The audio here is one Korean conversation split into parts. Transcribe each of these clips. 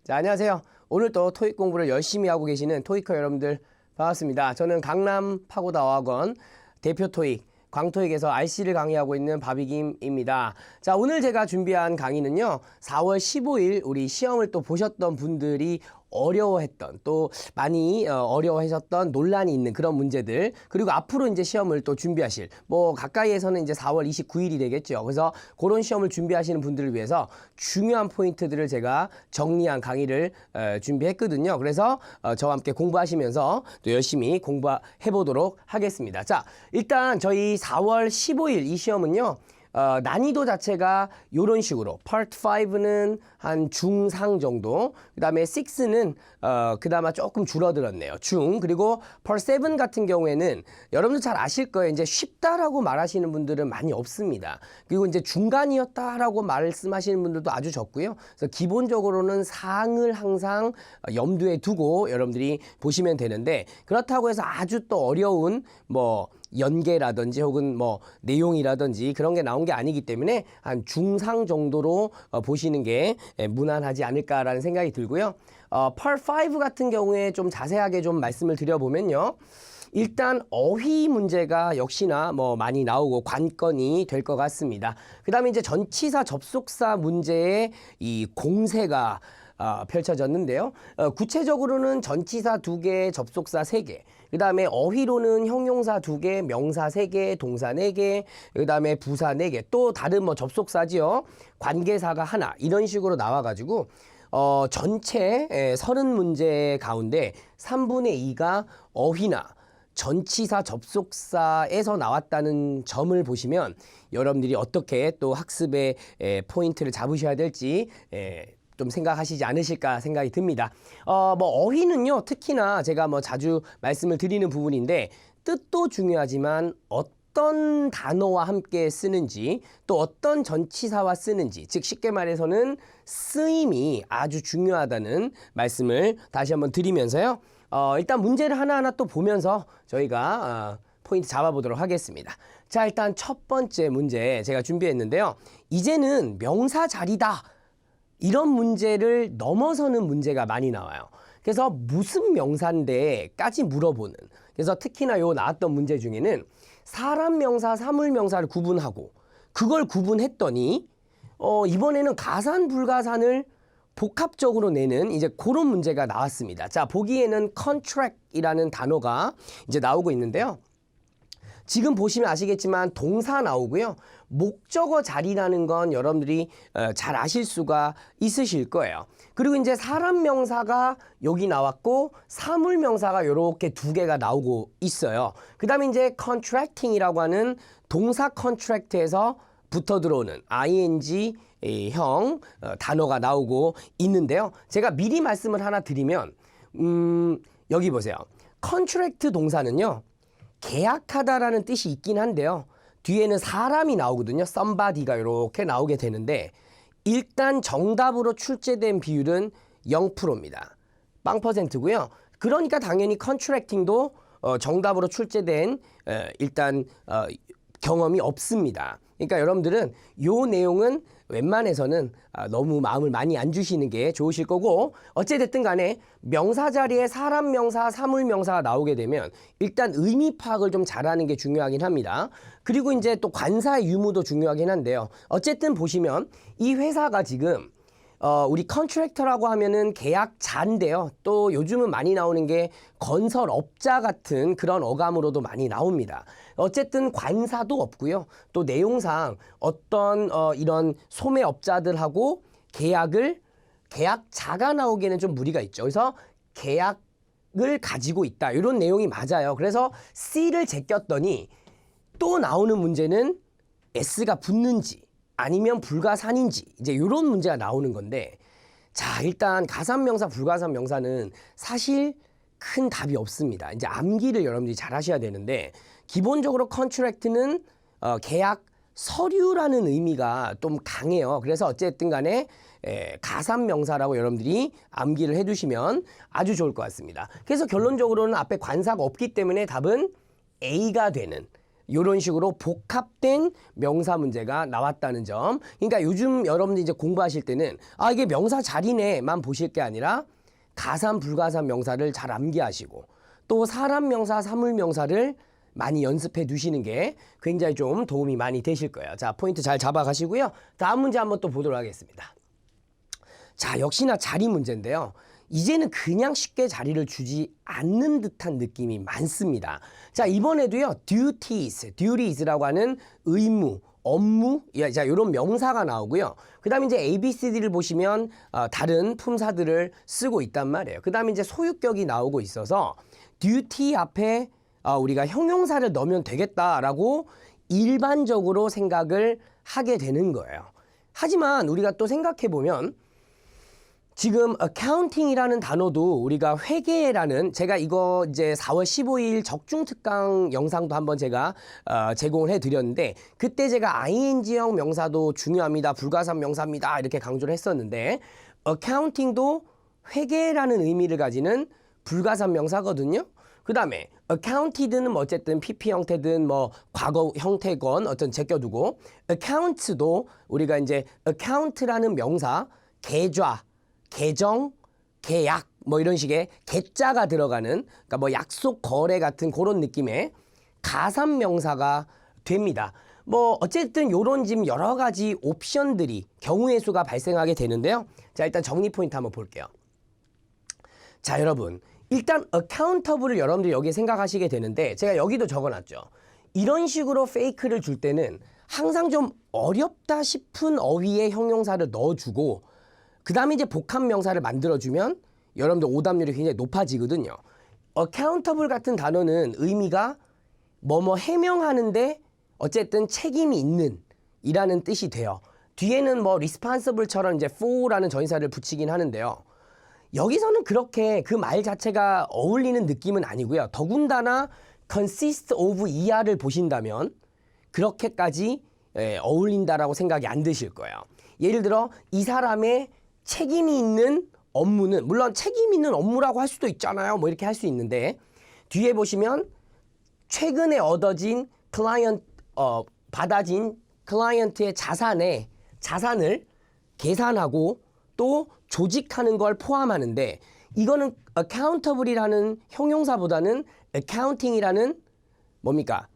자, 안녕하세요. 오늘 또 토익 공부를 열심히 하고 계시는 토익커 여러분들 반갑습니다. 저는 강남 파고다어학원 대표 토익 광토익에서 RC를 강의하고 있는 바비김입니다. 자, 오늘 제가 준비한 강의는요, 4월 15일 우리 시험을 또 보셨던 분들이 어려워했던, 또 많이 어려워하셨던 논란이 있는 그런 문제들, 그리고 앞으로 이제 시험을 또 준비하실, 뭐 가까이에서는 이제 4월 29일이 되겠죠. 그래서 그런 시험을 준비하시는 분들을 위해서 중요한 포인트들을 제가 정리한 강의를 준비했거든요. 그래서 저와 함께 공부하시면서 또 열심히 공부해 보도록 하겠습니다. 자, 일단 저희 4월 15일 이 시험은요, 난이도 자체가 이런 식으로 Part 5는 한 중상 정도, 그 다음에 6는 그나마 조금 줄어들었네요. 중. 그리고 Part 7 같은 경우에는 여러분들 잘 아실 거예요. 이제 쉽다라고 말하시는 분들은 많이 없습니다. 그리고 이제 중간이었다라고 말씀하시는 분들도 아주 적고요. 그래서 기본적으로는 상을 항상 염두에 두고 여러분들이 보시면 되는데, 그렇다고 해서 아주 또 어려운 뭐 연계라든지 혹은 뭐 내용이라든지 그런 게 나온 게 아니기 때문에 한 중상 정도로 보시는 게 무난하지 않을까라는 생각이 들고요. Part 5 같은 경우에 좀 자세하게 좀 말씀을 드려보면요. 일단 어휘 문제가 역시나 뭐 많이 나오고 관건이 될 것 같습니다. 그 다음에 이제 전치사 접속사 문제의 이 공세가 펼쳐졌는데요. 구체적으로는 전치사 2개, 접속사 3개, 그 다음에 어휘로는 형용사 2개, 명사 3개, 동사 4개, 그 다음에 부사 4개, 또 다른 뭐 접속사지요. 관계사가 하나, 이런 식으로 나와가지고 전체 30문제 가운데 3분의 2가 어휘나 전치사 접속사에서 나왔다는 점을 보시면 여러분들이 어떻게 또 학습의 포인트를 잡으셔야 될지 좀 생각하시지 않으실까 생각이 듭니다. 뭐 어휘는요, 특히나 제가 뭐 자주 말씀을 드리는 부분인데, 뜻도 중요하지만 어떤 단어와 함께 쓰는지, 또 어떤 전치사와 쓰는지, 즉 쉽게 말해서는 쓰임이 아주 중요하다는 말씀을 다시 한번 드리면서요. 일단 문제를 하나하나 또 보면서 저희가 포인트 잡아보도록 하겠습니다. 자, 일단 첫 번째 문제 제가 준비했는데요. 이제는 명사 자리다, 이런 문제를 넘어서는 문제가 많이 나와요. 그래서 무슨 명사인데까지 물어보는, 그래서 특히나 요 나왔던 문제 중에는 사람 명사, 사물 명사를 구분하고 그걸 구분했더니 이번에는 가산, 불가산을 복합적으로 내는 이제 그런 문제가 나왔습니다. 자, 보기에는 contract이라는 단어가 이제 나오고 있는데요. 지금 보시면 아시겠지만 동사 나오고요. 목적어 자리라는 건 여러분들이 잘 아실 수가 있으실 거예요. 그리고 이제 사람 명사가 여기 나왔고 사물 명사가 이렇게 2개가 나오고 있어요. 그 다음에 이제 contracting이라고 하는 동사 contract에서 붙어 들어오는 ing 형 단어가 나오고 있는데요. 제가 미리 말씀을 하나 드리면 여기 보세요. contract 동사는요, 계약하다라는 뜻이 있긴 한데요. 뒤에는 사람이 나오거든요. somebody가 이렇게 나오게 되는데, 일단 정답으로 출제된 비율은 0%입니다. 0%고요. 그러니까 당연히 contracting도 정답으로 출제된 일단 경험이 없습니다. 그러니까 여러분들은 요 내용은 웬만해서는 너무 마음을 많이 안 주시는 게 좋으실 거고, 어찌됐든 간에 명사 자리에 사람 명사, 사물 명사가 나오게 되면 일단 의미 파악을 좀 잘하는 게 중요하긴 합니다. 그리고 이제 또 관사의 유무도 중요하긴 한데요. 어쨌든 보시면 이 회사가 지금 우리 컨트랙터라고 하면은 계약자인데요. 또 요즘은 많이 나오는 게 건설업자 같은 그런 어감으로도 많이 나옵니다. 어쨌든 관사도 없고요. 또 내용상 어떤 이런 소매업자들하고 계약자가 나오기에는 좀 무리가 있죠. 그래서 계약을 가지고 있다, 이런 내용이 맞아요. 그래서 C를 제꼈더니 또 나오는 문제는 S가 붙는지 아니면 불가산인지, 이제 이런 문제가 나오는 건데, 자, 일단 가산명사, 불가산명사는 사실 큰 답이 없습니다. 이제 암기를 여러분들이 잘 하셔야 되는데, 기본적으로 컨트랙트는 계약 서류라는 의미가 좀 강해요. 그래서 어쨌든 간에 가산명사라고 여러분들이 암기를 해두시면 아주 좋을 것 같습니다. 그래서 결론적으로는 앞에 관사가 없기 때문에 답은 A가 되는, 이런 식으로 복합된 명사 문제가 나왔다는 점. 그러니까 요즘 여러분들 이제 공부하실 때는 아 이게 명사 자리네만 보실 게 아니라 가산 불가산 명사를 잘 암기하시고 또 사람 명사 사물 명사를 많이 연습해 두시는 게 굉장히 좀 도움이 많이 되실 거예요. 자, 포인트 잘 잡아가시고요. 다음 문제 한번 또 보도록 하겠습니다. 자, 역시나 자리 문제인데요. 이제는 그냥 쉽게 자리를 주지 않는 듯한 느낌이 많습니다. 자, 이번에도요. duties라고 하는 의무, 업무, 자, 이런 명사가 나오고요. 그 다음에 이제 ABCD를 보시면 다른 품사들을 쓰고 있단 말이에요. 그 다음에 이제 소유격이 나오고 있어서 duty 앞에 우리가 형용사를 넣으면 되겠다라고 일반적으로 생각을 하게 되는 거예요. 하지만 우리가 또 생각해 보면 지금 accounting이라는 단어도 우리가 회계라는 제가 이거 이제 4월 15일 적중특강 영상도 한번 제가 제공을 해드렸는데 그때 제가 ing형 명사도 중요합니다. 불가산 명사입니다. 이렇게 강조를 했었는데 accounting도 회계라는 의미를 가지는 불가산 명사거든요. 그 다음에 accounted는 뭐 어쨌든 PP 형태든 뭐 과거 형태건 어떤 제껴두고 accounts도 우리가 이제 account라는 명사 계좌, 계정, 계약 뭐 이런 식의 계자가 들어가는 그러니까 뭐 약속 거래 같은 그런 느낌의 가산 명사가 됩니다. 뭐 어쨌든 요런 지금 여러 가지 옵션들이 경우의 수가 발생하게 되는데요. 자, 일단 정리 포인트 한번 볼게요. 자, 여러분. 일단 accountable을 여러분들이 여기에 생각하시게 되는데 제가 여기도 적어놨죠. 이런 식으로 페이크를 줄 때는 항상 좀 어렵다 싶은 어휘의 형용사를 넣어주고 그 다음에 이제 복합 명사를 만들어주면 여러분들 오답률이 굉장히 높아지거든요. accountable 같은 단어는 의미가 뭐뭐 해명하는데 어쨌든 책임이 있는 이라는 뜻이 돼요. 뒤에는 뭐 responsible처럼 이제 for라는 전치사를 붙이긴 하는데요. 여기서는 그렇게 그 말 자체가 어울리는 느낌은 아니고요. 더군다나 consist of 이하를 보신다면 그렇게까지 어울린다라고 생각이 안 드실 거예요. 예를 들어 이 사람의 책임이 있는 업무는 물론 책임 있는 업무라고 할 수도 있잖아요. 뭐 이렇게 할 수 있는데 뒤에 보시면 최근에 얻어진 받아진 클라이언트의 자산을 계산하고 또 조직하는 걸 포함하는데 이거는 accountable이라는 형용사보다는 accounting이라는 뭡니까?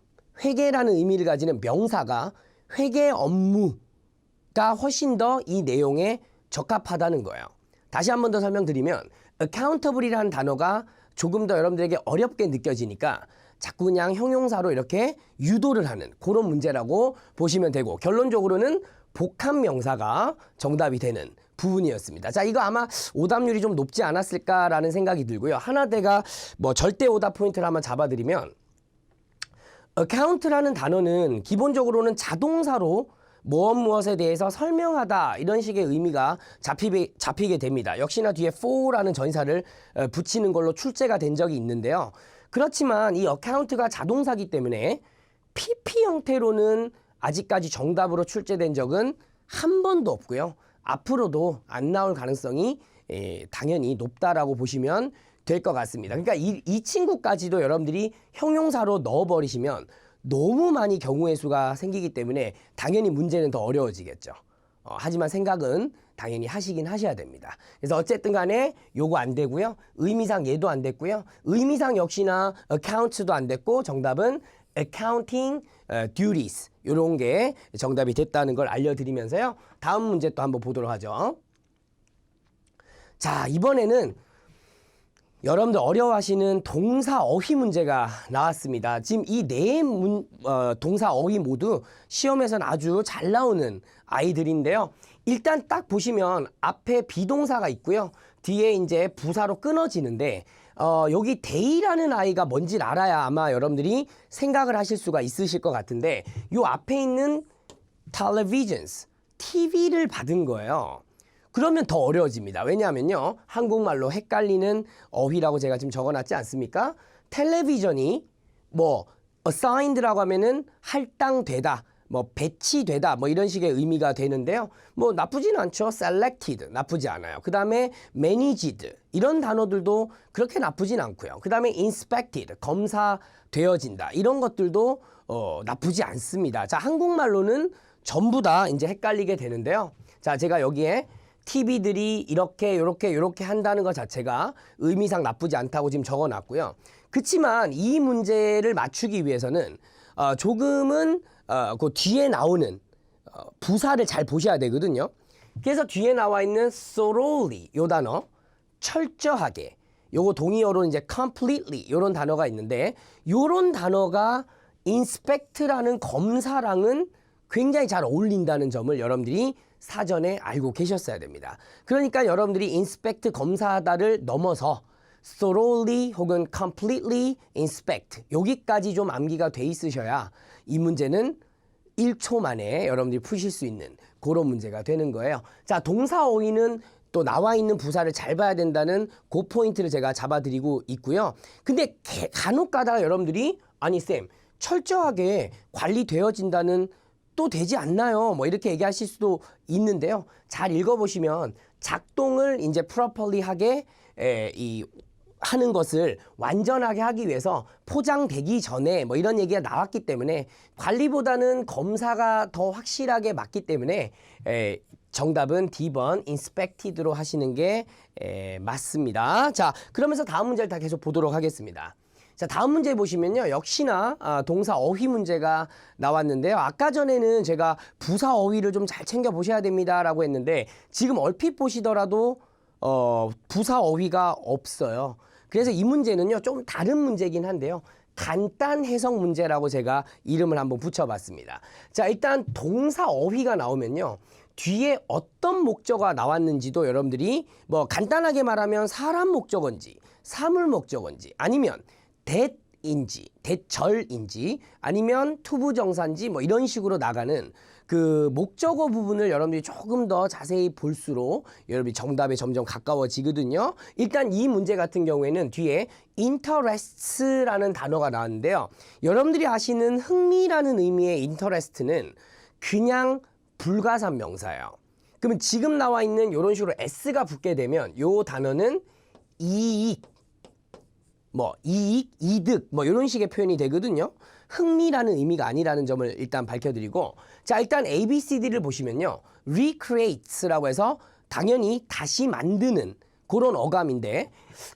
회계라는 의미를 가지는 명사가 회계 업무가 훨씬 더 이 내용에 적합하다는 거예요. 다시 한 번 더 설명드리면 accountable이라는 단어가 조금 더 여러분들에게 어렵게 느껴지니까 자꾸 그냥 형용사로 이렇게 유도를 하는 그런 문제라고 보시면 되고 결론적으로는 복합 명사가 정답이 되는 부분이었습니다. 자, 이거 아마 오답률이 좀 높지 않았을까라는 생각이 들고요. 하나대가 뭐 절대 오답 포인트를 한번 잡아드리면 account라는 단어는 기본적으로는 자동사로 무엇에 대해서 설명하다 이런 식의 의미가 잡히게 됩니다. 역시나 뒤에 for라는 전사를 붙이는 걸로 출제가 된 적이 있는데요. 그렇지만 이 account가 자동사기 때문에 PP 형태로는 아직까지 정답으로 출제된 적은 한 번도 없고요. 앞으로도 안 나올 가능성이 당연히 높다라고 보시면 될 것 같습니다. 그러니까 이 친구까지도 여러분들이 형용사로 넣어버리시면 너무 많이 경우의 수가 생기기 때문에 당연히 문제는 더 어려워지겠죠. 하지만 생각은 당연히 하시긴 하셔야 됩니다. 그래서 어쨌든 간에 요거 안 되고요. 의미상 얘도 안 됐고요. 의미상 역시나 accounts도 안 됐고 정답은 accounting duties 이런 게 정답이 됐다는 걸 알려드리면서요. 다음 문제 또 한번 보도록 하죠. 자, 이번에는 여러분들 어려워하시는 동사 어휘 문제가 나왔습니다. 지금 이 네 동사 어휘 모두 시험에서는 아주 잘 나오는 아이들인데요. 일단 딱 보시면 앞에 비동사가 있고요. 뒤에 이제 부사로 끊어지는데 여기 데이라는 아이가 뭔지를 알아야 아마 여러분들이 생각을 하실 수가 있으실 것 같은데 요 앞에 있는 televisions, TV를 받은 거예요. 그러면 더 어려워집니다. 왜냐하면요. 한국말로 헷갈리는 어휘라고 제가 지금 적어놨지 않습니까? 텔레비전이 뭐 assigned라고 하면은 할당되다, 뭐 배치되다 뭐 이런 식의 의미가 되는데요. 뭐 나쁘진 않죠. selected 나쁘지 않아요. 그 다음에 managed 이런 단어들도 그렇게 나쁘진 않고요. 그 다음에 inspected 검사되어진다 이런 것들도 나쁘지 않습니다. 자, 한국말로는 전부 다 이제 헷갈리게 되는데요. 자, 제가 여기에 TV들이 이렇게 한다는 것 자체가 의미상 나쁘지 않다고 지금 적어놨고요. 그렇지만 이 문제를 맞추기 위해서는 조금은 그 뒤에 나오는 부사를 잘 보셔야 되거든요. 그래서 뒤에 나와 있는 thoroughly 요 단어 철저하게 요거 동의어로 이제 completely 이런 단어가 있는데 요런 단어가 inspect라는 검사랑은 굉장히 잘 어울린다는 점을 여러분들이 사전에 알고 계셨어야 됩니다. 그러니까 여러분들이 inspect 검사하다를 넘어서 thoroughly 혹은 completely inspect 여기까지 좀 암기가 돼 있으셔야 이 문제는 1초 만에 여러분들이 푸실 수 있는 그런 문제가 되는 거예요. 자, 동사 어휘는 또 나와 있는 부사를 잘 봐야 된다는 그 포인트를 제가 잡아드리고 있고요. 근데 간혹 가다가 여러분들이 아니 쌤 철저하게 관리되어진다는 또 되지 않나요? 뭐 이렇게 얘기하실 수도 있는데요. 잘 읽어보시면 작동을 이제 properly 하게 하는 것을 완전하게 하기 위해서 포장되기 전에 뭐 이런 얘기가 나왔기 때문에 관리보다는 검사가 더 확실하게 맞기 때문에 정답은 D번 inspected로 하시는 게 맞습니다. 자, 그러면서 다음 문제를 다 계속 보도록 하겠습니다. 자, 다음 문제 보시면요. 역시나 동사 어휘 문제가 나왔는데요. 아까 전에는 제가 부사 어휘를 좀 잘 챙겨 보셔야 됩니다 라고 했는데 지금 얼핏 보시더라도 부사 어휘가 없어요. 그래서 이 문제는요. 좀 다른 문제긴 한데요. 간단 해석 문제라고 제가 이름을 한번 붙여봤습니다. 자, 일단 동사 어휘가 나오면요. 뒤에 어떤 목적어가 나왔는지도 여러분들이 뭐 간단하게 말하면 사람 목적어인지 사물 목적어인지 아니면 대인지 대절인지 아니면 투부정사인지 뭐 이런 식으로 나가는 그 목적어 부분을 여러분들이 조금 더 자세히 볼수록 여러분이 정답에 점점 가까워지거든요. 일단 이 문제 같은 경우에는 뒤에 interest라는 단어가 나왔는데요. 여러분들이 아시는 흥미라는 의미의 interest는 그냥 불가산 명사예요. 그러면 지금 나와 있는 이런 식으로 s가 붙게 되면 이 단어는 이익 이익, 이득 뭐 이런 식의 표현이 되거든요. 흥미라는 의미가 아니라는 점을 일단 밝혀드리고 자, 일단 ABCD를 보시면요. recreates라고 해서 당연히 다시 만드는 그런 어감인데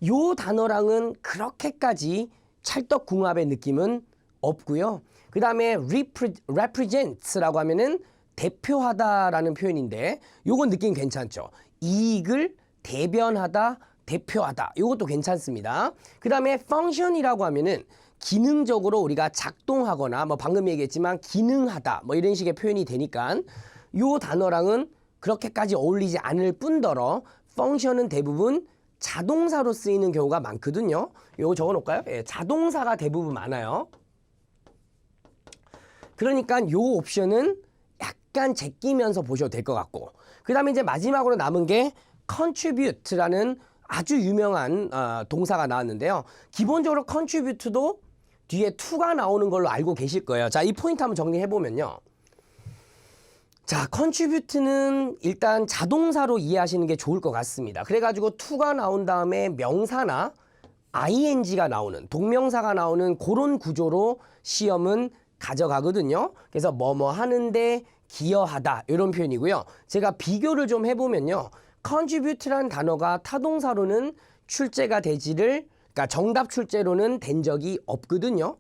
요 단어랑은 그렇게까지 찰떡궁합의 느낌은 없고요. 그 다음에 represents라고 하면은 대표하다라는 표현인데 요건 느낌 괜찮죠. 이익을 대변하다 대표하다. 이것도 괜찮습니다. 그 다음에 function이라고 하면은 기능적으로 우리가 작동하거나 뭐 방금 얘기했지만 기능하다 뭐 이런 식의 표현이 되니까 이 단어랑은 그렇게까지 어울리지 않을 뿐더러 function은 대부분 자동사로 쓰이는 경우가 많거든요. 이거 적어 놓을까요? 예, 자동사가 대부분 많아요. 그러니까 이 옵션은 약간 제끼면서 보셔도 될 것 같고 그 다음에 이제 마지막으로 남은 게 contribute라는 아주 유명한 동사가 나왔는데요. 기본적으로 contribute도 뒤에 to가 나오는 걸로 알고 계실 거예요. 자, 이 포인트 한번 정리해보면요. 자, contribute는 일단 자동사로 이해하시는 게 좋을 것 같습니다. 그래가지고 to가 나온 다음에 명사나 ing가 나오는, 동명사가 나오는 그런 구조로 시험은 가져가거든요. 그래서 뭐뭐 하는데 기여하다 이런 표현이고요. 제가 비교를 좀 해보면요. contribute라는 단어가 타동사로는 출제가 그러니까 정답 출제로는 된 적이 없거든요.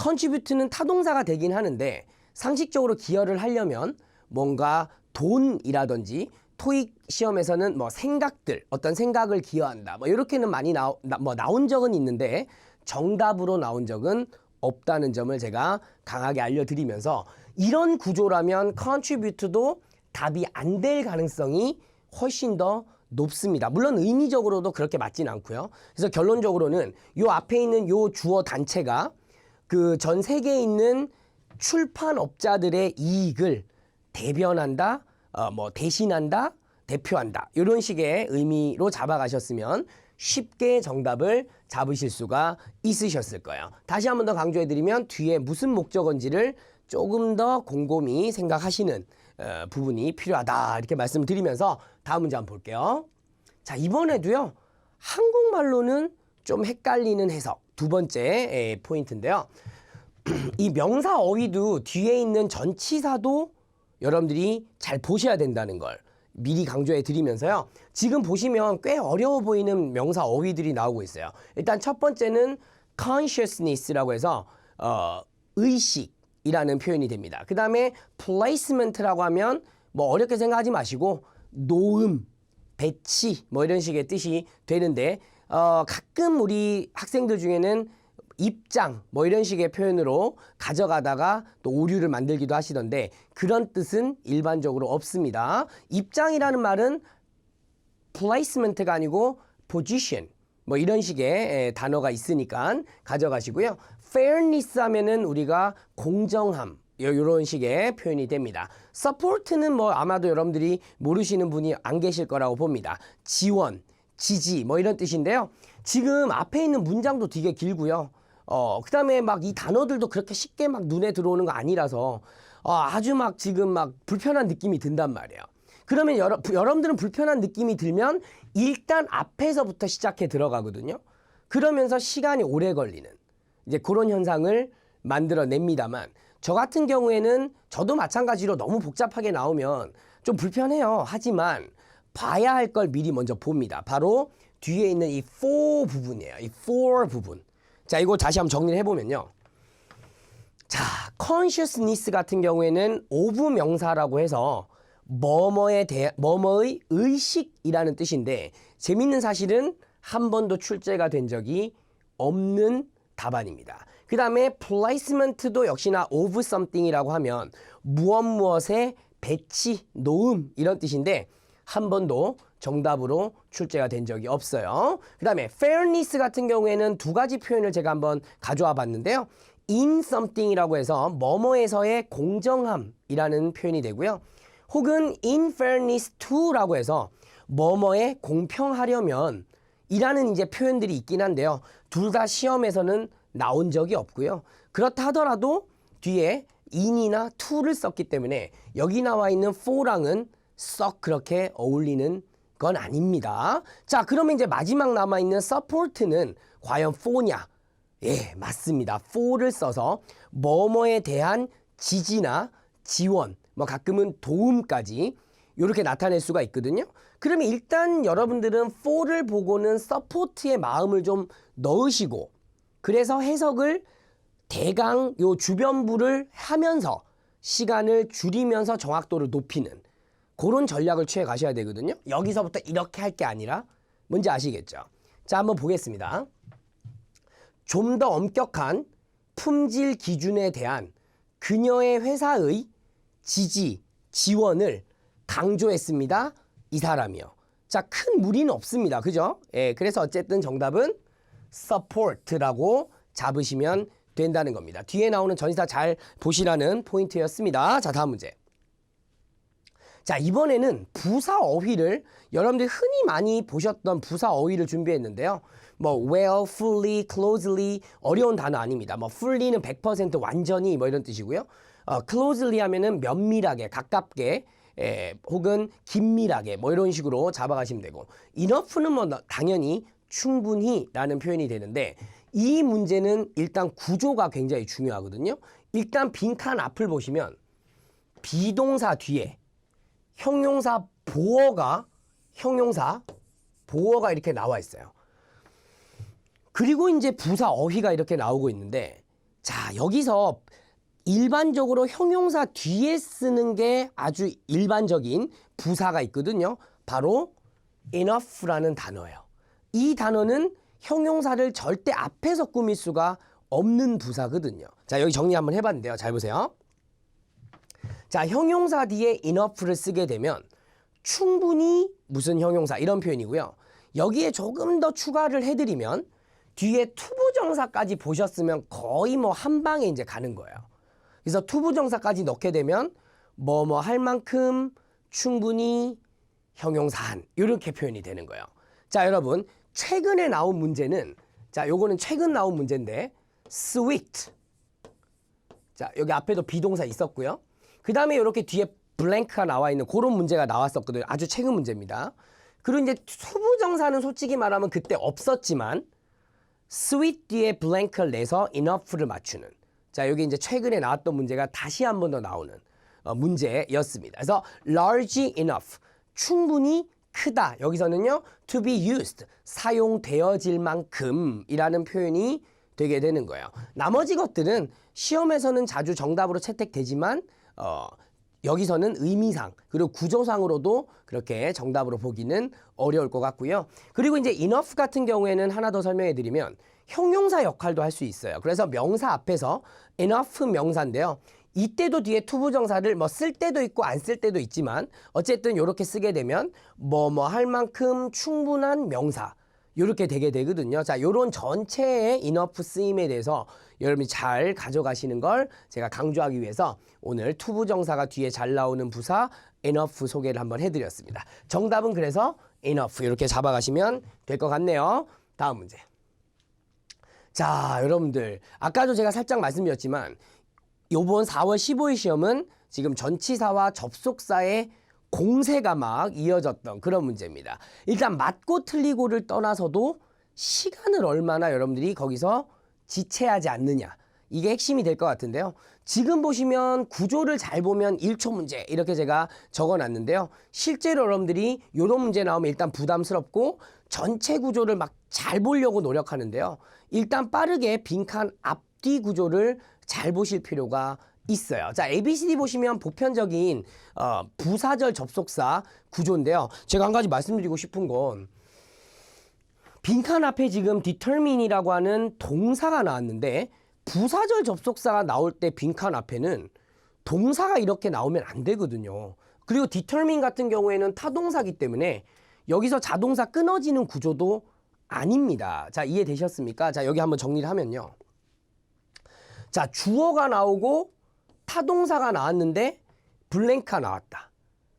contribute는 타동사가 되긴 하는데 상식적으로 기여를 하려면 뭔가 돈이라든지 토익 시험에서는 뭐 생각들, 어떤 생각을 기여한다. 뭐 이렇게는 많이 나온 적은 있는데 정답으로 나온 적은 없다는 점을 제가 강하게 알려드리면서 이런 구조라면 contribute도 답이 안 될 가능성이 훨씬 더 높습니다. 물론 의미적으로도 그렇게 맞진 않고요. 그래서 결론적으로는 요 앞에 있는 요 주어 단체가 그 전 세계에 있는 출판업자들의 이익을 대변한다, 뭐 대신한다, 대표한다 이런 식의 의미로 잡아가셨으면 쉽게 정답을 잡으실 수가 있으셨을 거예요. 다시 한 번 더 강조해드리면 뒤에 무슨 목적어인지를 조금 더 곰곰이 생각하시는 부분이 필요하다 이렇게 말씀을 드리면서 다음 문제 한번 볼게요. 자, 이번에도요. 한국말로는 좀 헷갈리는 해석 두 번째 포인트인데요. 이 명사 어휘도 뒤에 있는 전치사도 여러분들이 잘 보셔야 된다는 걸 미리 강조해 드리면서요. 지금 보시면 꽤 어려워 보이는 명사 어휘들이 나오고 있어요. 일단 첫 번째는 consciousness라고 해서 의식이라는 표현이 됩니다. 그 다음에 placement라고 하면 뭐 어렵게 생각하지 마시고 놓음, 배치 뭐 이런 식의 뜻이 되는데 가끔 우리 학생들 중에는 입장 뭐 이런 식의 표현으로 가져가다가 또 오류를 만들기도 하시던데 그런 뜻은 일반적으로 없습니다. 입장이라는 말은 placement가 아니고 position 뭐 이런 식의 단어가 있으니까 가져가시고요. fairness 하면은 우리가 공정함 이런 식의 표현이 됩니다. support는 뭐 아마도 여러분들이 모르시는 분이 안 계실 거라고 봅니다. 지원, 지지 뭐 이런 뜻인데요. 지금 앞에 있는 문장도 되게 길고요. 그 다음에 막 이 단어들도 그렇게 쉽게 막 눈에 들어오는 거 아니라서 아주 막 지금 막 불편한 느낌이 든단 말이에요. 그러면 여러분들은 불편한 느낌이 들면 일단 앞에서부터 시작해 들어가거든요. 그러면서 시간이 오래 걸리는 이제 그런 현상을 만들어냅니다만 저 같은 경우에는 저도 마찬가지로 너무 복잡하게 나오면 좀 불편해요. 하지만 봐야 할 걸 미리 먼저 봅니다. 바로 뒤에 있는 이 for 부분이에요. 이 for 부분. 자, 이거 다시 한번 정리를 해보면요. 자, consciousness 같은 경우에는 of 명사라고 해서 뭐뭐의 의식이라는 뜻인데 재밌는 사실은 한 번도 출제가 된 적이 없는 답안입니다. 그 다음에 placement도 역시나 of something이라고 하면 무엇무엇의 배치, 놓음 이런 뜻인데 한 번도 정답으로 출제가 된 적이 없어요. 그 다음에 fairness 같은 경우에는 두 가지 표현을 제가 한번 가져와 봤는데요. in something이라고 해서 뭐뭐에서의 공정함이라는 표현이 되고요. 혹은 in fairness to라고 해서 뭐뭐에 공평하려면 이라는 이제 표현들이 있긴 한데요. 둘 다 시험에서는 나온 적이 없고요. 그렇다 하더라도 뒤에 in이나 to를 썼기 때문에 여기 나와 있는 for랑은 썩 그렇게 어울리는 건 아닙니다. 자, 그러면 이제 마지막 남아있는 support는 과연 for냐? 예, 맞습니다. for를 써서 뭐뭐에 대한 지지나 지원, 뭐 가끔은 도움까지 이렇게 나타낼 수가 있거든요. 그러면 일단 여러분들은 for를 보고는 support의 마음을 좀 넣으시고 그래서 해석을 대강 요 주변부를 하면서 시간을 줄이면서 정확도를 높이는 그런 전략을 취해 가셔야 되거든요. 여기서부터 이렇게 할 게 아니라 뭔지 아시겠죠? 자, 한번 보겠습니다. 좀 더 엄격한 품질 기준에 대한 그녀의 회사의 지지, 지원을 강조했습니다. 이 사람이요. 자, 큰 무리는 없습니다. 그죠? 예, 그래서 어쨌든 정답은 support라고 잡으시면 된다는 겁니다. 뒤에 나오는 전치사 잘 보시라는 포인트였습니다. 자, 다음 문제. 자, 이번에는 부사 어휘를 여러분들이 흔히 많이 보셨던 부사 어휘를 준비했는데요. 뭐 well, fully, closely 어려운 단어 아닙니다. 뭐 fully는 100% 완전히 뭐 이런 뜻이고요. closely 하면은 면밀하게, 가깝게 혹은 긴밀하게 뭐 이런 식으로 잡아가시면 되고 enough는 뭐 당연히 충분히라는 표현이 되는데 이 문제는 일단 구조가 굉장히 중요하거든요. 일단 빈칸 앞을 보시면 비동사 뒤에 형용사 보어가 이렇게 나와 있어요. 그리고 이제 부사 어휘가 이렇게 나오고 있는데 자, 여기서 일반적으로 형용사 뒤에 쓰는 게 아주 일반적인 부사가 있거든요. 바로 enough라는 단어예요. 이 단어는 형용사를 절대 앞에서 꾸밀 수가 없는 부사거든요. 자, 여기 정리 한번 해봤는데요. 잘 보세요. 자, 형용사 뒤에 enough를 쓰게 되면 충분히 무슨 형용사 이런 표현이고요. 여기에 조금 더 추가를 해드리면 뒤에 투부정사까지 보셨으면 거의 뭐 한 방에 이제 가는 거예요. 그래서 투부정사까지 넣게 되면 뭐뭐 할 만큼 충분히 형용사한 이렇게 표현이 되는 거예요. 자, 여러분 최근에 나온 문제는 자, 요거는 최근 나온 문제인데 sweet 자, 여기 앞에도 비동사 있었고요. 그 다음에 이렇게 뒤에 블랭크가 나와 있는 그런 문제가 나왔었거든요. 아주 최근 문제입니다. 그리고 이제 투부정사는 솔직히 말하면 그때 없었지만 sweet 뒤에 블랭크를 내서 enough를 맞추는, 자, 여기 이제 최근에 나왔던 문제가 다시 한 번 더 나오는 문제였습니다. 그래서 large enough, 충분히 크다. 여기서는요 to be used, 사용되어질 만큼이라는 표현이 되게 되는 거예요. 나머지 것들은 시험에서는 자주 정답으로 채택되지만 여기서는 의미상 그리고 구조상으로도 그렇게 정답으로 보기는 어려울 것 같고요. 그리고 이제 enough 같은 경우에는 하나 더 설명해 드리면 형용사 역할도 할 수 있어요. 그래서 명사 앞에서 enough 명사인데요. 이때도 뒤에 투부정사를 뭐 쓸 때도 있고 안 쓸 때도 있지만 어쨌든 이렇게 쓰게 되면 뭐 할 만큼 충분한 명사 이렇게 되게 되거든요. 자, 요런 전체의 enough 쓰임에 대해서 여러분이 잘 가져가시는 걸 제가 강조하기 위해서 오늘 투부정사가 뒤에 잘 나오는 부사 enough 소개를 한번 해드렸습니다. 정답은 그래서 enough 이렇게 잡아가시면 될 것 같네요. 다음 문제. 자, 여러분들 아까도 제가 살짝 말씀드렸지만 요번 4월 15일 시험은 지금 전치사와 접속사의 공세가 막 이어졌던 그런 문제입니다. 일단 맞고 틀리고를 떠나서도 시간을 얼마나 여러분들이 거기서 지체하지 않느냐, 이게 핵심이 될 것 같은데요. 지금 보시면 구조를 잘 보면 1초 문제 이렇게 제가 적어놨는데요. 실제로 여러분들이 이런 문제 나오면 일단 부담스럽고 전체 구조를 막 잘 보려고 노력하는데요. 일단 빠르게 빈칸 앞뒤 구조를 잘 보실 필요가 있어요. 자, ABCD 보시면 보편적인 부사절 접속사 구조인데요. 제가 한 가지 말씀드리고 싶은 건 빈칸 앞에 지금 determine이라고 하는 동사가 나왔는데 부사절 접속사가 나올 때 빈칸 앞에는 동사가 이렇게 나오면 안 되거든요. 그리고 determine 같은 경우에는 타동사기 때문에 여기서 자동사 끊어지는 구조도 아닙니다. 자, 이해되셨습니까? 자, 여기 한번 정리를 하면요. 자, 주어가 나오고 타동사가 나왔는데 블랭크가 나왔다.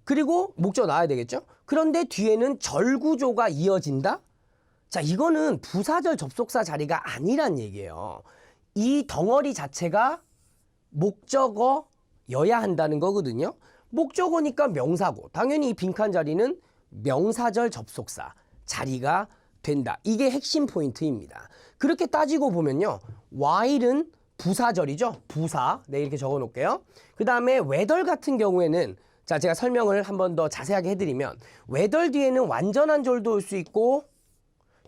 그리고 목적 나와야 되겠죠? 그런데 뒤에는 절구조가 이어진다? 자, 이거는 부사절 접속사 자리가 아니란 얘기예요. 이 덩어리 자체가 목적어여야 한다는 거거든요. 목적어니까 명사고 당연히 이 빈칸 자리는 명사절 접속사 자리가 된다. 이게 핵심 포인트입니다. 그렇게 따지고 보면요. while은 부사절이죠. 부사. 네, 이렇게 적어 놓을게요. 그 다음에 whether 같은 경우에는 자, 제가 설명을 한 번 더 자세하게 해드리면 whether 뒤에는 완전한 절도 올 수 있고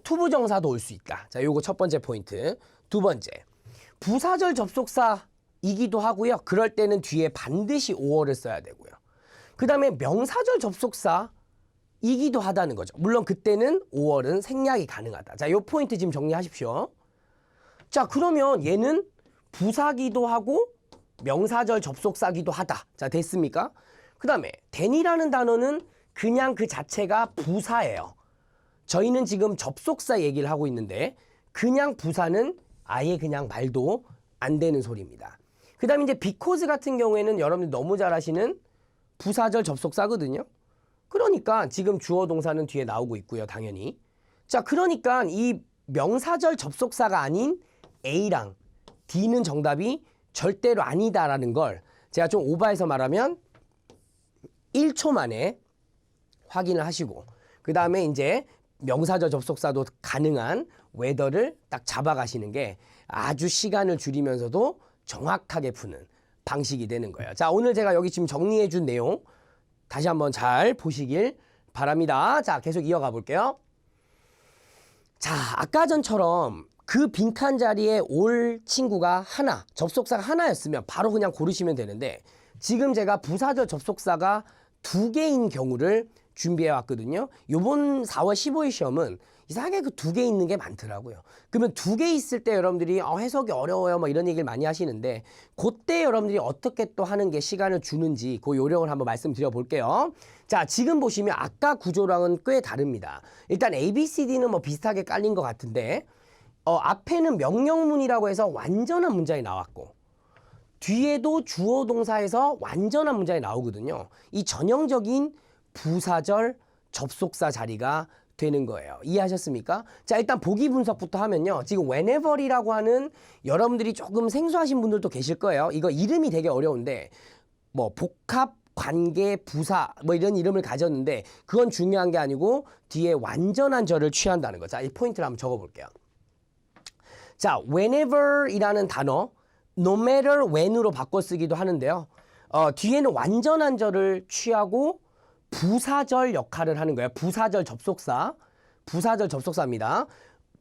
투부정사도 올 수 있다. 자, 요거 첫 번째 포인트. 두 번째, 부사절 접속사이기도 하고요. 그럴 때는 뒤에 반드시 5어를 써야 되고요. 그 다음에 명사절 접속사이기도 하다는 거죠. 물론 그때는 5어는 생략이 가능하다. 자, 요 포인트 지금 정리하십시오. 자, 그러면 얘는 부사기도 하고 명사절 접속사기도 하다. 자, 됐습니까? 그 다음에 then이라는 단어는 그냥 그 자체가 부사예요. 저희는 지금 접속사 얘기를 하고 있는데 그냥 부사는 아예 그냥 말도 안 되는 소리입니다. 그 다음에 이제 because 같은 경우에는 여러분들 너무 잘 아시는 부사절 접속사거든요. 그러니까 지금 주어 동사는 뒤에 나오고 있고요. 당연히. 자, 그러니까 이 명사절 접속사가 아닌 A랑 D는 정답이 절대로 아니다라는 걸 제가 좀 오버해서 말하면 1초 만에 확인을 하시고 그 다음에 이제 명사절 접속사도 가능한 whether를 딱 잡아가시는 게 아주 시간을 줄이면서도 정확하게 푸는 방식이 되는 거예요. 자, 오늘 제가 여기 지금 정리해 준 내용 다시 한번 잘 보시길 바랍니다. 자, 계속 이어가 볼게요. 자, 아까 전처럼 그 빈칸 자리에 올 친구가 하나, 접속사가 하나였으면 바로 그냥 고르시면 되는데 지금 제가 부사절 접속사가 2개인 경우를 준비해 왔거든요. 요번 4월 15일 시험은 이상하게 그 2개 있는 게 많더라고요. 그러면 2개 있을 때 여러분들이 해석이 어려워요 뭐 이런 얘기를 많이 하시는데 그때 여러분들이 어떻게 또 하는 게 시간을 주는지 그 요령을 한번 말씀드려 볼게요. 자, 지금 보시면 아까 구조랑은 꽤 다릅니다. 일단 ABCD는 뭐 비슷하게 깔린 것 같은데 앞에는 명령문이라고 해서 완전한 문장이 나왔고 뒤에도 주어 동사에서 완전한 문장이 나오거든요. 이 전형적인 부사절 접속사 자리가 되는 거예요. 이해하셨습니까? 자, 일단 보기 분석부터 하면요. 지금 whenever이라고 하는 여러분들이 조금 생소하신 분들도 계실 거예요. 이거 이름이 되게 어려운데 뭐 복합 관계 부사 뭐 이런 이름을 가졌는데 그건 중요한 게 아니고 뒤에 완전한 절을 취한다는 거. 자, 이 포인트를 한번 적어볼게요. 자, whenever이라는 단어 no matter when으로 바꿔 쓰기도 하는데요. 뒤에는 완전한 절을 취하고 부사절 역할을 하는 거예요. 부사절 접속사. 부사절 접속사입니다.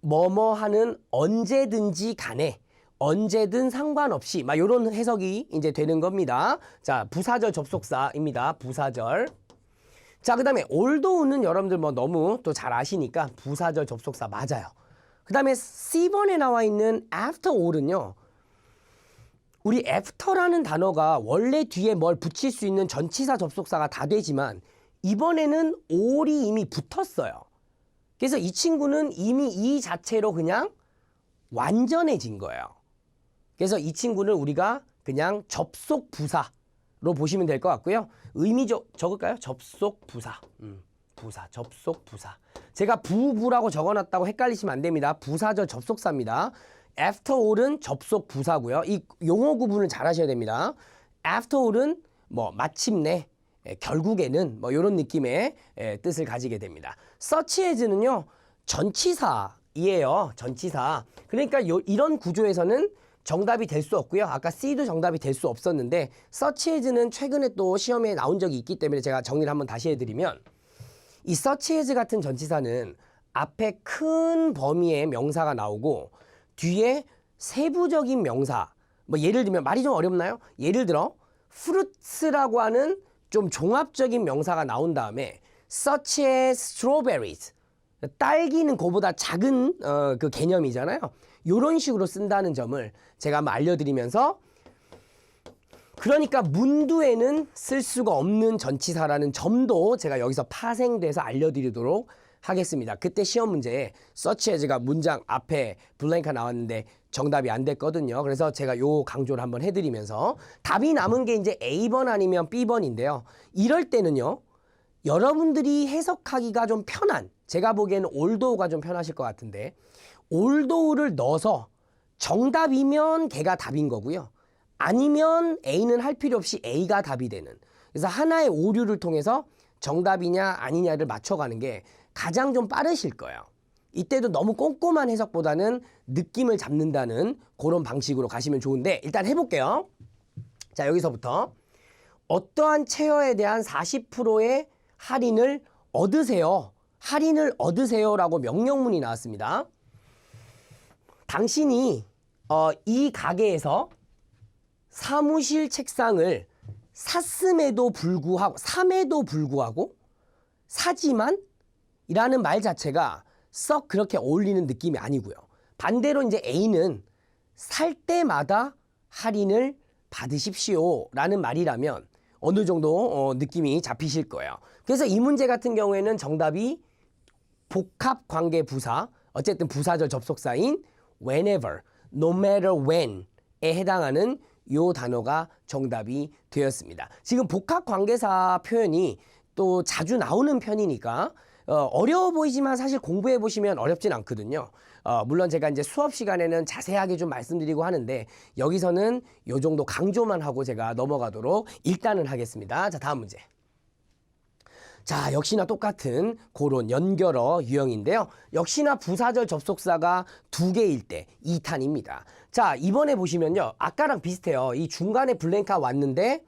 뭐뭐 하는 언제든지 간에 언제든 상관없이 막 이런 해석이 이제 되는 겁니다. 자, 부사절 접속사입니다. 부사절. 자, 그다음에 although는 여러분들 뭐 너무 또 잘 아시니까 부사절 접속사 맞아요. 그다음에 C번에 나와 있는 after all은요. 우리 after라는 단어가 원래 뒤에 뭘 붙일 수 있는 전치사 접속사가 다 되지만 이번에는 all이 이미 붙었어요. 그래서 이 친구는 이미 이 자체로 그냥 완전해진 거예요. 그래서 이 친구는 우리가 그냥 접속 부사로 보시면 될 것 같고요. 의미 적을까요? 접속 부사. 부사, 접속 부사. 제가 부라고 적어놨다고 헷갈리시면 안 됩니다. 부사절 접속사입니다. after all은 접속 부사고요. 이 용어 구분을 잘 하셔야 됩니다. after all은 뭐 마침내, 결국에는 뭐 이런 느낌의 뜻을 가지게 됩니다. such as는요. 전치사이에요. 전치사. 그러니까 이런 구조에서는 정답이 될 수 없고요. 아까 C도 정답이 될 수 없었는데 such as는 최근에 또 시험에 나온 적이 있기 때문에 제가 정리를 한번 다시 해드리면 이 such as 같은 전치사는 앞에 큰 범위의 명사가 나오고 뒤에 세부적인 명사, 뭐 예를 들면 말이 좀 어렵나요? 예를 들어 fruits라고 하는 좀 종합적인 명사가 나온 다음에 such as strawberries, 딸기는 그보다 작은 그 개념이잖아요. 이런 식으로 쓴다는 점을 제가 한번 알려드리면서 그러니까 문두에는 쓸 수가 없는 전치사라는 점도 제가 여기서 파생돼서 알려드리도록 하겠습니다. 그때 시험 문제에 such as가 문장 앞에 블랭크가 나왔는데 정답이 안 됐거든요. 그래서 제가 요 강조를 한번 해드리면서 답이 남은 게 이제 A번 아니면 B번인데요. 이럴 때는요. 여러분들이 해석하기가 좀 편한, 제가 보기에는 although가 좀 편하실 것 같은데 although를 넣어서 정답이면 걔가 답인 거고요. 아니면 A는 할 필요 없이 A가 답이 되는. 그래서 하나의 오류를 통해서 정답이냐 아니냐를 맞춰가는 게 가장 좀 빠르실 거예요. 이때도 너무 꼼꼼한 해석보다는 느낌을 잡는다는 그런 방식으로 가시면 좋은데 일단 해볼게요. 자, 여기서부터 어떠한 체어에 대한 40%의 할인을 얻으세요. 할인을 얻으세요라고 명령문이 나왔습니다. 당신이 이 가게에서 사무실 책상을 샀음에도 불구하고 사지만 이라는 말 자체가 썩 그렇게 어울리는 느낌이 아니고요. 반대로 이제 A는 살 때마다 할인을 받으십시오 라는 말이라면 어느 정도 느낌이 잡히실 거예요. 그래서 이 문제 같은 경우에는 정답이 복합관계부사, 어쨌든 부사절 접속사인 whenever, no matter when에 해당하는 요 단어가 정답이 되었습니다. 지금 복합관계사 표현이 또 자주 나오는 편이니까 어려워 보이지만 사실 공부해 보시면 어렵진 않거든요. 물론 제가 이제 수업 시간에는 자세하게 좀 말씀드리고 하는데 여기서는 요 정도 강조만 하고 제가 넘어가도록 일단은 하겠습니다. 자, 다음 문제. 자, 역시나 똑같은 그런 연결어 유형인데요. 역시나 부사절 접속사가 두 개일 때 2탄입니다. 자, 이번에 보시면요. 아까랑 비슷해요. 이 중간에 블랭크가 왔는데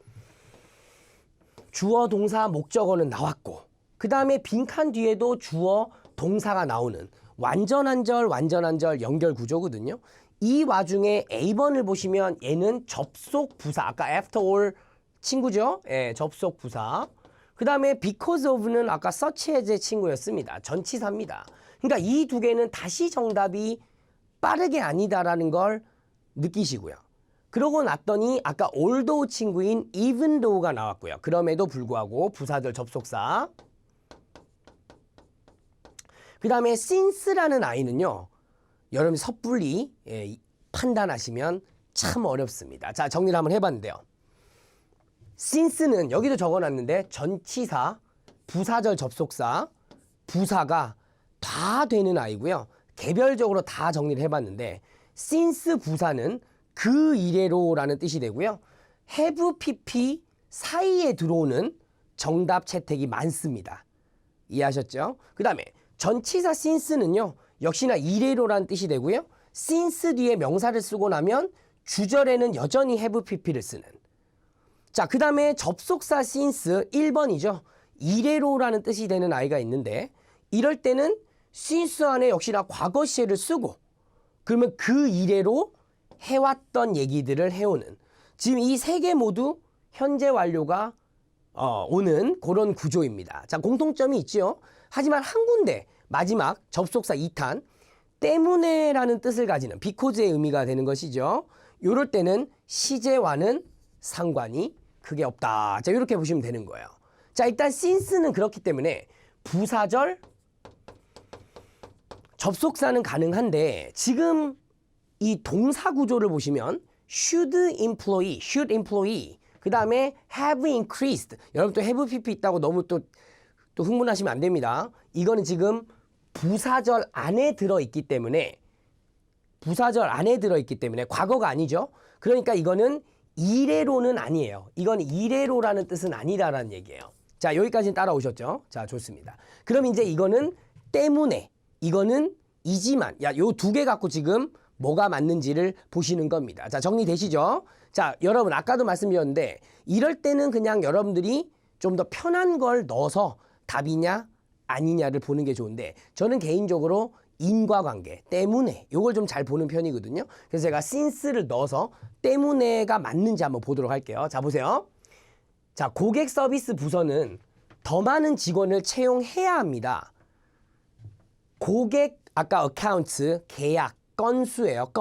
주어, 동사, 목적어는 나왔고 그 다음에 빈칸 뒤에도 주어, 동사가 나오는 완전한 절 연결 구조거든요. 이 와중에 A번을 보시면 얘는 접속 부사, 아까 after all 친구죠? 예, 접속 부사. 그 다음에 because of는 아까 such as의 친구였습니다. 전치사입니다. 그러니까 이 두 개는 다시 정답이 빠르게 아니다라는 걸 느끼시고요. 그러고 났더니 아까 although 친구인 even though가 나왔고요. 그럼에도 불구하고 부사절 접속사. 그 다음에 since라는 아이는요. 여러분 섣불리 판단하시면 참 어렵습니다. 자, 정리를 한번 해봤는데요. since는 여기도 적어놨는데 전치사, 부사절 접속사, 부사가 다 되는 아이고요. 개별적으로 다 정리를 해봤는데 since 부사는 그 이래로라는 뜻이 되고요. have pp 사이에 들어오는 정답 채택이 많습니다. 이해하셨죠? 그 다음에 전치사 since는요. 역시나 이래로라는 뜻이 되고요. since 뒤에 명사를 쓰고 나면 주절에는 여전히 have pp를 쓰는. 자, 그 다음에 접속사 since 1번이죠. 이래로라는 뜻이 되는 아이가 있는데 이럴 때는 since 안에 역시나 과거 시제를 쓰고 그러면 그 이래로 해왔던 얘기들을 해오는 지금 이 세 개 모두 현재 완료가 오는 그런 구조입니다. 자, 공통점이 있죠. 하지만 한 군데 마지막 접속사 2탄 때문에라는 뜻을 가지는 because의 의미가 되는 것이죠. 이럴 때는 시제와는 상관이 크게 없다. 자, 이렇게 보시면 되는 거예요. 자, 일단 since는 그렇기 때문에 부사절 접속사는 가능한데 지금 이 동사 구조를 보시면 should employ, 그 다음에 have increased. 여러분 또 have pp 있다고 너무 또 흥분하시면 안 됩니다. 이거는 지금 부사절 안에 들어있기 때문에 과거가 아니죠. 그러니까 이거는 이래로는 아니에요. 이건 이래로라는 뜻은 아니다라는 얘기예요. 자, 여기까지는 따라오셨죠? 자, 좋습니다. 그럼 이제 이거는 때문에, 이거는 이지만, 야, 요 두 개 갖고 지금 뭐가 맞는지를 보시는 겁니다. 자, 정리되시죠? 자, 여러분 아까도 말씀드렸는데 이럴 때는 그냥 여러분들이 좀 더 편한 걸 넣어서 답이냐 아니냐를 보는 게 좋은데 저는 개인적으로 인과관계 때문에 이걸 좀 잘 보는 편이거든요. 그래서 제가 since를 넣어서 때문에가 맞는지 한번 보도록 할게요. 자, 보세요. 자, 고객 서비스 부서는 더 많은 직원을 채용해야 합니다. 고객 아까 어카운트 계약 건수예요.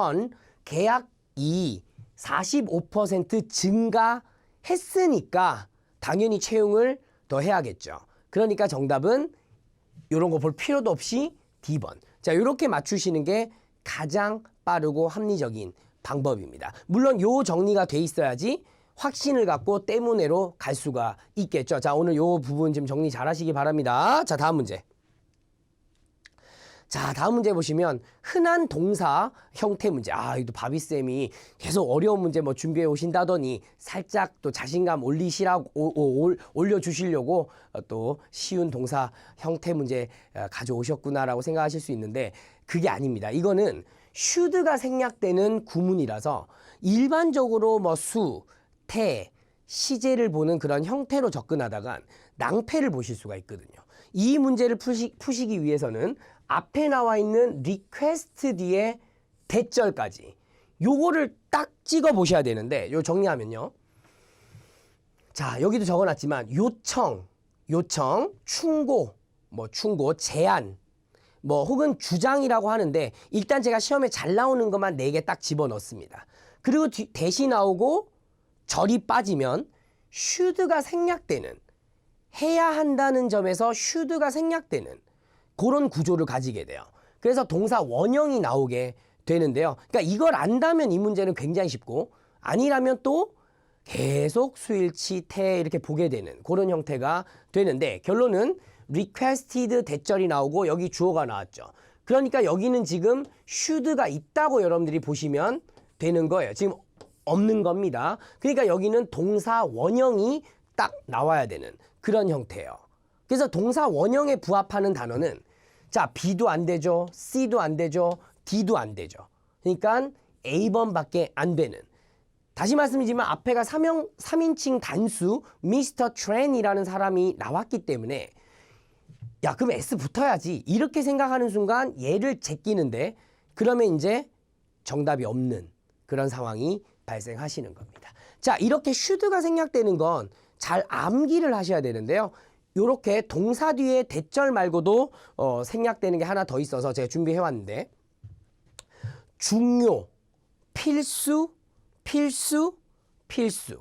계약이 45% 증가했으니까 당연히 채용을 더 해야겠죠. 그러니까 정답은 이런 거 볼 필요도 없이 D번. 자, 이렇게 맞추시는 게 가장 빠르고 합리적인 방법입니다. 물론 요 정리가 돼 있어야지 확신을 갖고 때문에로 갈 수가 있겠죠. 자, 오늘 요 부분 좀 정리 잘 하시기 바랍니다. 자, 다음 문제. 자, 다음 문제 보시면 흔한 동사 형태 문제. 아, 이거 바비쌤이 계속 어려운 문제 뭐 준비해 오신다더니 살짝 또 자신감 올려주시려고 또 쉬운 동사 형태 문제 가져오셨구나라고 생각하실 수 있는데 그게 아닙니다. 이거는 should가 생략되는 구문이라서 일반적으로 뭐 수, 태, 시제를 보는 그런 형태로 접근하다간 낭패를 보실 수가 있거든요. 이 문제를 푸시기 위해서는 앞에 나와 있는 request 뒤에 대절까지 요거를 딱 찍어 보셔야 되는데 요 정리하면요. 자, 여기도 적어놨지만 요청, 충고, 제안, 혹은 주장이라고 하는데 일단 제가 시험에 잘 나오는 것만 4개 딱 집어넣습니다. 그리고 대시 나오고 절이 빠지면 should가 생략되는 해야 한다는 점에서 should가 생략되는 그런 구조를 가지게 돼요. 그래서 동사 원형이 나오게 되는데요. 그러니까 이걸 안다면 이 문제는 굉장히 쉽고 아니라면 또 계속 수일치, 태 이렇게 보게 되는 그런 형태가 되는데 결론은 requested 대절이 나오고 여기 주어가 나왔죠. 그러니까 여기는 지금 should가 있다고 여러분들이 보시면 되는 거예요. 지금 없는 겁니다. 그러니까 여기는 동사 원형이 딱 나와야 되는 그런 형태예요. 그래서 동사 원형에 부합하는 단어는 자, B도 안 되죠. C도 안 되죠. D도 안 되죠. 그러니까 A번밖에 안 되는. 다시 말씀드리지만 앞에가 3인칭 단수 미스터 트렌이라는 사람이 나왔기 때문에 야, 그럼 S 붙어야지. 이렇게 생각하는 순간 얘를 제끼는데 그러면 이제 정답이 없는 그런 상황이 발생하시는 겁니다. 자, 이렇게 should가 생략되는 건 잘 암기를 하셔야 되는데요. 이렇게 동사 뒤에 대절 말고도 생략되는 게 하나 더 있어서 제가 준비해 왔는데 중요, 필수.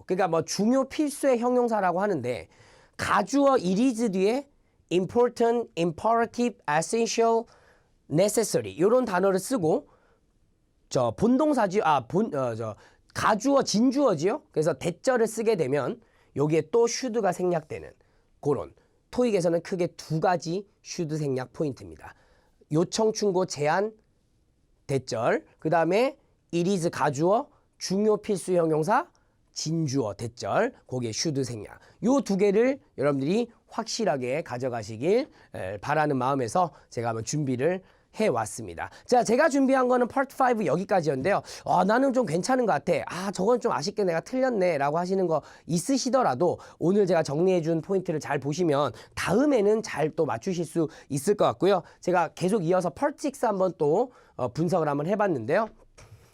그러니까 중요 필수의 형용사라고 하는데 가주어 it is 뒤에 important, imperative, essential, necessary 이런 단어를 쓰고 본동사지 가주어 진주어지요. 그래서 대절을 쓰게 되면 여기에 또 should가 생략되는 그런 토익에서는 크게 2가지 should 생략 포인트입니다. 요청, 충고, 제한, 대절. 그 다음에 it is 가주어, 중요 필수 형용사, 진주어, 대절. 거기에 should 생략. 요 두 개를 여러분들이 확실하게 가져가시길 바라는 마음에서 제가 한번 준비를 해왔습니다. 자, 제가 준비한 거는 파트 5 여기까지였는데요. 나는 좀 괜찮은 것 같아. 저건 좀 아쉽게 내가 틀렸네 라고 하시는 거 있으시더라도 오늘 제가 정리해준 포인트를 잘 보시면 다음에는 잘 또 맞추실 수 있을 것 같고요. 제가 계속 이어서 파트 6 한번 또 분석을 한번 해봤는데요.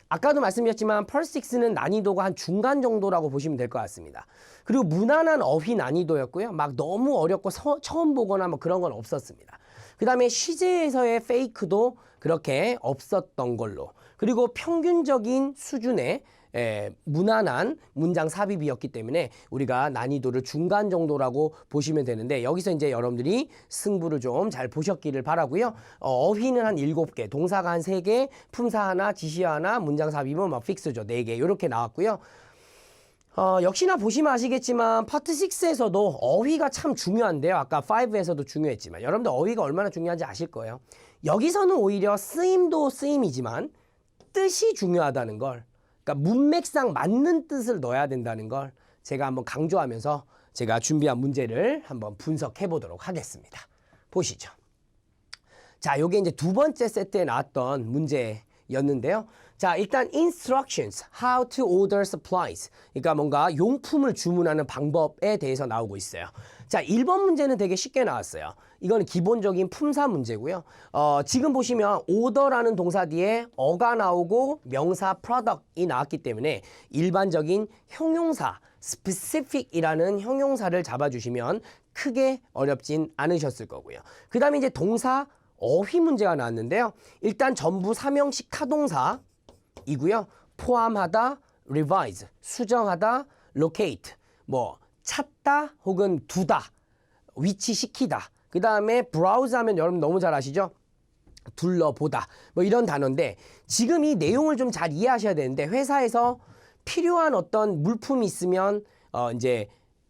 아까도 말씀드렸지만 파트 6는 난이도가 한 중간 정도라고 보시면 될 것 같습니다. 그리고 무난한 어휘 난이도였고요. 막 너무 어렵고 처음 보거나 뭐 그런 건 없었습니다. 그 다음에 시제에서의 페이크도 그렇게 없었던 걸로. 그리고 평균적인 수준의 무난한 문장 삽입이었기 때문에 우리가 난이도를 중간 정도라고 보시면 되는데 여기서 이제 여러분들이 승부를 좀 잘 보셨기를 바라고요. 어휘는 한 7개, 동사가 한 3개, 품사 하나, 지시 하나, 문장 삽입은 뭐 픽스죠. 4개 이렇게 나왔고요. 역시나 보시면 아시겠지만 파트 6에서도 어휘가 참 중요한데요. 아까 5에서도 중요했지만 여러분들 어휘가 얼마나 중요한지 아실 거예요. 여기서는 오히려 쓰임도 쓰임이지만 뜻이 중요하다는 걸, 그러니까 문맥상 맞는 뜻을 넣어야 된다는 걸 제가 한번 강조하면서 제가 준비한 문제를 한번 분석해 보도록 하겠습니다. 보시죠. 자, 요게 이제 두 번째 세트에 나왔던 문제였는데요. 자, 일단 instructions, how to order supplies. 그러니까 뭔가 용품을 주문하는 방법에 대해서 나오고 있어요. 자, 1번 문제는 되게 쉽게 나왔어요. 이거는 기본적인 품사 문제고요. 지금 보시면 order라는 동사 뒤에 어가 나오고 명사 product이 나왔기 때문에 일반적인 형용사 specific이라는 형용사를 잡아주시면 크게 어렵진 않으셨을 거고요. 그 다음에 이제 동사 어휘 문제가 나왔는데요. 일단 전부 삼형식 타동사 이고요. 포함하다, revise, 수정하다, locate, 뭐 찾다 혹은 두다, 위치시키다. 그 다음에 browse 하면 여러분 너무 잘 아시죠? 둘러보다. 뭐 이런 단어인데 지금 이 내용을 좀 잘 이해하셔야 되는데 회사에서 필요한 어떤 물품이 있으면 이제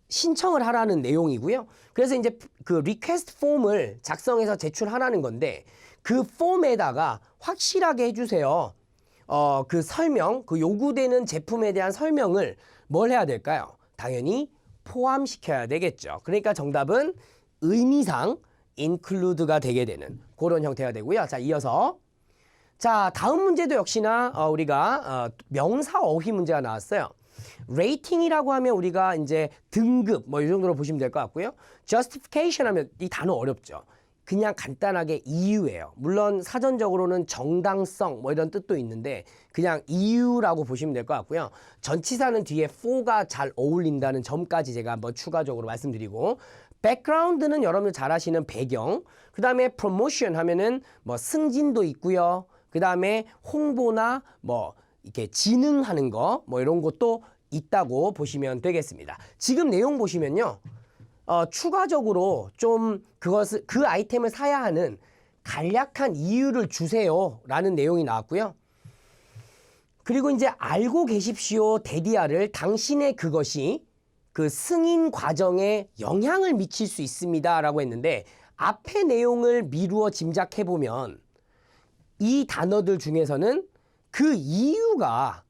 신청을 하라는 내용이고요. 그래서 이제 그 리퀘스트 폼을 작성해서 제출하라는 건데 그 폼에다가 확실하게 해주세요. 그 설명, 그 요구되는 제품에 대한 설명을 뭘 해야 될까요? 당연히 포함시켜야 되겠죠. 그러니까 정답은 의미상 include가 되게 되는 그런 형태가 되고요. 자, 이어서 자, 다음 문제도 역시나 우리가 명사 어휘 문제가 나왔어요. 레이팅이라고 하면 우리가 이제 등급 뭐 이 정도로 보시면 될 것 같고요. justification 하면 이 단어 어렵죠. 그냥 간단하게 이유예요. 물론 사전적으로는 정당성 뭐 이런 뜻도 있는데 그냥 이유라고 보시면 될 것 같고요. 전치사는 뒤에 for가 잘 어울린다는 점까지 제가 한번 추가적으로 말씀드리고 background는 여러분들 잘 아시는 배경, 그 다음에 promotion 하면은 뭐 승진도 있고요. 그 다음에 홍보나 뭐 이렇게 진흥하는 거 뭐 이런 것도 있다고 보시면 되겠습니다. 지금 내용 보시면요. 추가적으로 좀 그 아이템을 사야 하는 간략한 이유를 주세요 라는 내용이 나왔고요. 그리고 이제 알고 계십시오 데디아를 당신의 그것이 그 승인 과정에 영향을 미칠 수 있습니다 라고 했는데 앞의 내용을 미루어 짐작해 보면 이 단어들 중에서는 그 이유가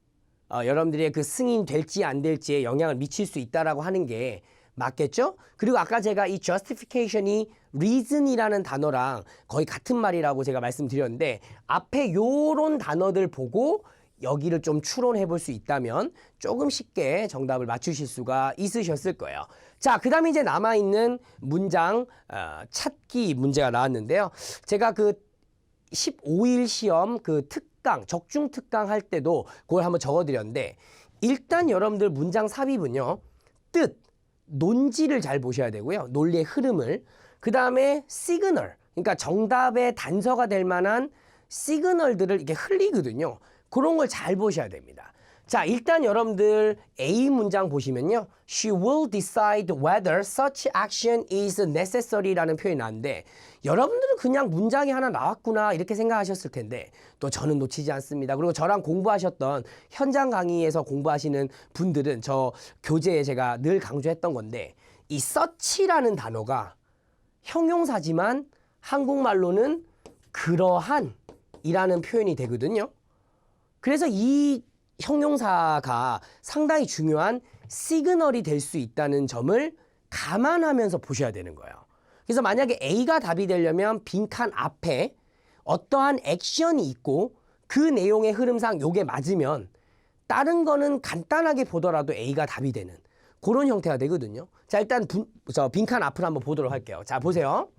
여러분들의 그 승인 될지 안 될지에 영향을 미칠 수 있다라고 하는 게 맞겠죠? 그리고 아까 제가 이 justification이 reason이라는 단어랑 거의 같은 말이라고 제가 말씀드렸는데 앞에 요런 단어들 보고 여기를 좀 추론해 볼 수 있다면 조금 쉽게 정답을 맞추실 수가 있으셨을 거예요. 자, 그 다음에 이제 남아있는 문장 찾기 문제가 나왔는데요. 제가 그 15일 시험 그 특강, 적중 특강 할 때도 그걸 한번 적어드렸는데 일단 여러분들 문장 삽입은요. 뜻, 논지를 잘 보셔야 되고요. 논리의 흐름을. 그 다음에 시그널, 그러니까 정답의 단서가 될 만한 시그널들을 이렇게 흘리거든요. 그런 걸 잘 보셔야 됩니다. 자, 일단 여러분들 A 문장 보시면요. She will decide whether such action is necessary라는 표현이 나왔는데 여러분들은 그냥 문장이 하나 나왔구나 이렇게 생각하셨을 텐데 또 저는 놓치지 않습니다. 그리고 저랑 공부하셨던 현장 강의에서 공부하시는 분들은 저 교재에 제가 늘 강조했던 건데 이 such라는 단어가 형용사지만 한국말로는 그러한이라는 표현이 되거든요. 그래서 이 형용사가 상당히 중요한 시그널이 될 수 있다는 점을 감안하면서 보셔야 되는 거예요. 그래서 만약에 A가 답이 되려면 빈칸 앞에 어떠한 액션이 있고 그 내용의 흐름상 요게 맞으면 다른 거는 간단하게 보더라도 A가 답이 되는 그런 형태가 되거든요. 자, 일단 빈칸 앞을 한번 보도록 할게요. 자, 보세요.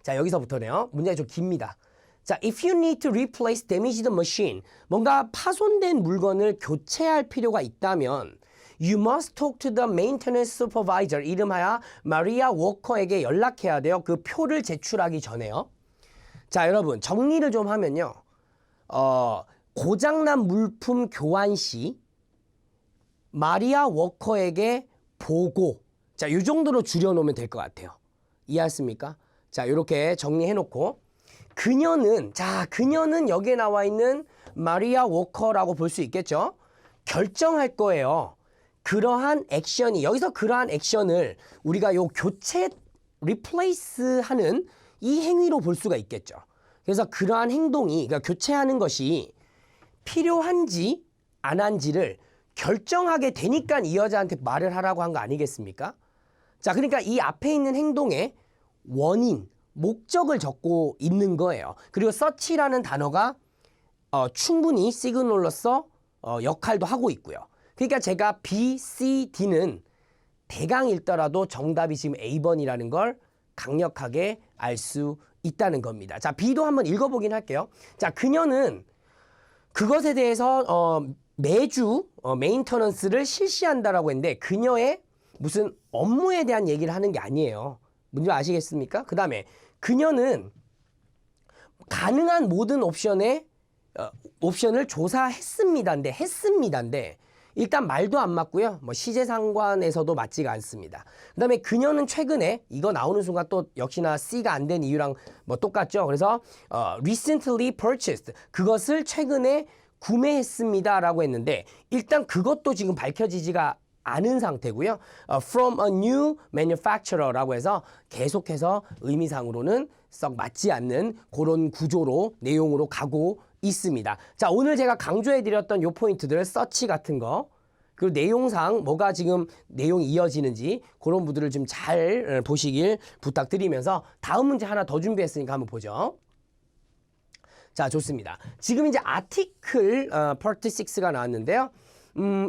자, 여기서부터네요. 문장이 좀 깁니다. 자, if you need to replace damaged machine, 뭔가 파손된 물건을 교체할 필요가 있다면 you must talk to the maintenance supervisor, 이름하여 마리아 워커에게 연락해야 돼요. 그 표를 제출하기 전에요. 자, 여러분 정리를 좀 하면요. 고장난 물품 교환 시 마리아 워커에게 보고, 자, 이 정도로 줄여놓으면 될 것 같아요. 이해하십니까? 자, 이렇게 정리해놓고 그녀는 여기에 나와 있는 마리아 워커라고 볼 수 있겠죠? 결정할 거예요. 그러한 액션이, 여기서 그러한 액션을 우리가 요 교체, replace 하는 이 행위로 볼 수가 있겠죠. 그래서 그러한 행동이, 그러니까 교체하는 것이 필요한지 안 한지를 결정하게 되니까 이 여자한테 말을 하라고 한 거 아니겠습니까? 자, 그러니까 이 앞에 있는 행동의 원인, 목적을 적고 있는 거예요. 그리고 such라는 단어가 충분히 시그널로서 역할도 하고 있고요. 그러니까 제가 B, C, D는 대강 읽더라도 정답이 지금 A번이라는 걸 강력하게 알 수 있다는 겁니다. 자, B도 한번 읽어보긴 할게요. 자, 그녀는 그것에 대해서 매주 메인터넌스를 실시한다라고 했는데 그녀의 무슨 업무에 대한 얘기를 하는 게 아니에요. 뭔지 아시겠습니까? 그 다음에 그녀는 가능한 모든 옵션을 했습니다인데 일단 말도 안 맞고요. 뭐 시제상관에서도 맞지가 않습니다. 그 다음에 그녀는 최근에, 이거 나오는 순간 또 역시나 C가 안 된 이유랑 뭐 똑같죠. 그래서 recently purchased, 그것을 최근에 구매했습니다라고 했는데 일단 그것도 지금 밝혀지지가 않은 상태고요. From a new manufacturer라고 해서 계속해서 의미상으로는 썩 맞지 않는 그런 구조로, 내용으로 가고 있습니다. 자, 오늘 제가 강조해드렸던 요 포인트들, 서치 같은 거, 그리고 내용상 뭐가 지금 내용이 이어지는지 그런 부분들을 좀 잘 보시길 부탁드리면서 다음 문제 하나 더 준비했으니까 한번 보죠. 자, 좋습니다. 지금 이제 아티클 파트 6가 나왔는데요.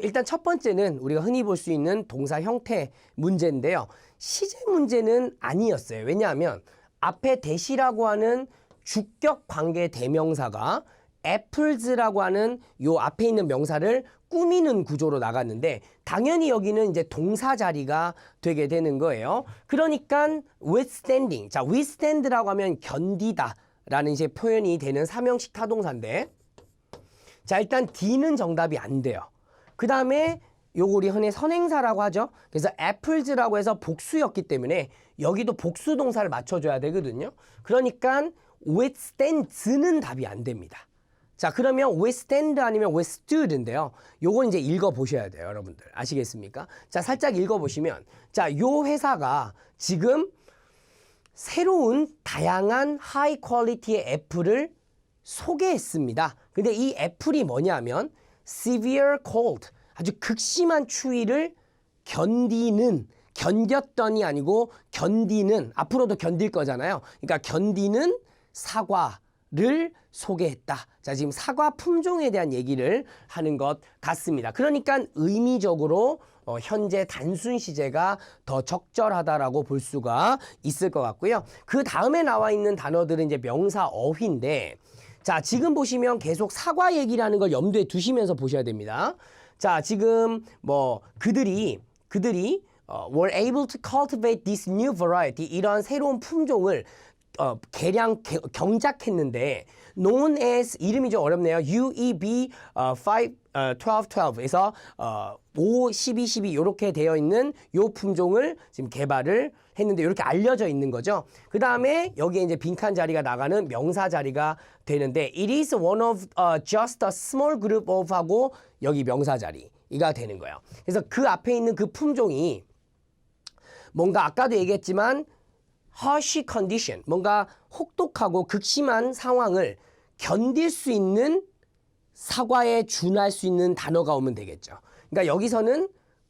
일단 첫 번째는 우리가 흔히 볼 수 있는 동사 형태 문제인데요. 시제 문제는 아니었어요. 왜냐하면 앞에 대시라고 하는 주격 관계 대명사가 apples라고 하는 요 앞에 있는 명사를 꾸미는 구조로 나갔는데 당연히 여기는 이제 동사 자리가 되게 되는 거예요. 그러니까 withstanding. 자, withstand라고 하면 견디다 라는 이제 표현이 되는 삼형식 타동사인데, 자, 일단 D는 정답이 안 돼요. 그 다음에 요거 우리 흔히 선행사라고 하죠. 그래서 apples라고 해서 복수였기 때문에 여기도 복수 동사를 맞춰줘야 되거든요. 그러니까 withstand는 답이 안 됩니다. 자, 그러면 withstand 아니면 withstood인데요. 요건 이제 읽어보셔야 돼요, 여러분들. 아시겠습니까? 자, 살짝 읽어보시면, 자, 요 회사가 지금 새로운 다양한 하이 퀄리티의 애플을 소개했습니다. 근데 이 애플이 뭐냐면 severe cold, 아주 극심한 추위를 견뎠더니 아니고 견디는, 앞으로도 견딜 거잖아요. 그러니까 견디는 사과를 소개했다. 자, 지금 사과 품종에 대한 얘기를 하는 것 같습니다. 그러니까 의미적으로 현재 단순 시제가 더 적절하다라고 볼 수가 있을 것 같고요. 그 다음에 나와 있는 단어들은 이제 명사 어휘인데, 자, 지금 보시면 계속 사과 얘기라는 걸 염두에 두시면서 보셔야 됩니다. 자, 지금 뭐 그들이 were able to cultivate this new variety, 이런 새로운 품종을 경작했는데 known as, 이름이 좀 어렵네요. UEB 1212에서 5, 12, 12 이렇게 되어 있는 요 품종을 지금 개발을 했는데 이렇게 알려져 있는 거죠. 그 다음에 여기에 이제 빈칸 자리가 나가는 명사 자리가 되는데 it is one of just a small group of 하고 여기 명사 자리가 되는 거예요. 그래서 그 앞에 있는 그 품종이 뭔가 아까도 얘기했지만 harsh condition, 뭔가 혹독하고 극심한 상황을 견딜 수 있는 사과에 준할 수 있는 단어가 오면 되겠죠. 그러니까 여기서는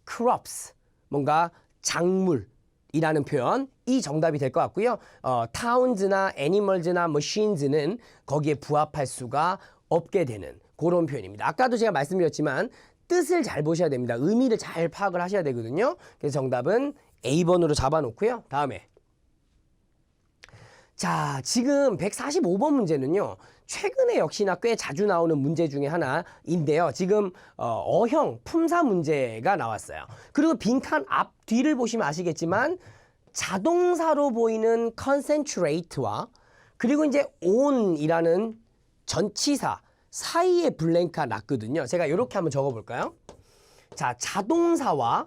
crops, 뭔가 작물이라는 표현이 정답이 될 것 같고요. towns나 animals나 machines는 거기에 부합할 수가 없게 되는 그런 표현입니다. 아까도 제가 말씀드렸지만 뜻을 잘 보셔야 됩니다. 의미를 잘 파악을 하셔야 되거든요. 그래서 정답은 A번으로 잡아놓고요. 다음에 자, 지금 145번 문제는요. 최근에 역시나 꽤 자주 나오는 문제 중에 하나인데요. 지금 어형, 품사 문제가 나왔어요. 그리고 빈칸 앞 뒤를 보시면 아시겠지만 자동사로 보이는 concentrate와 그리고 이제 on이라는 전치사 사이에 블랭크가 났거든요. 제가 이렇게 한번 적어볼까요? 자, 자동사와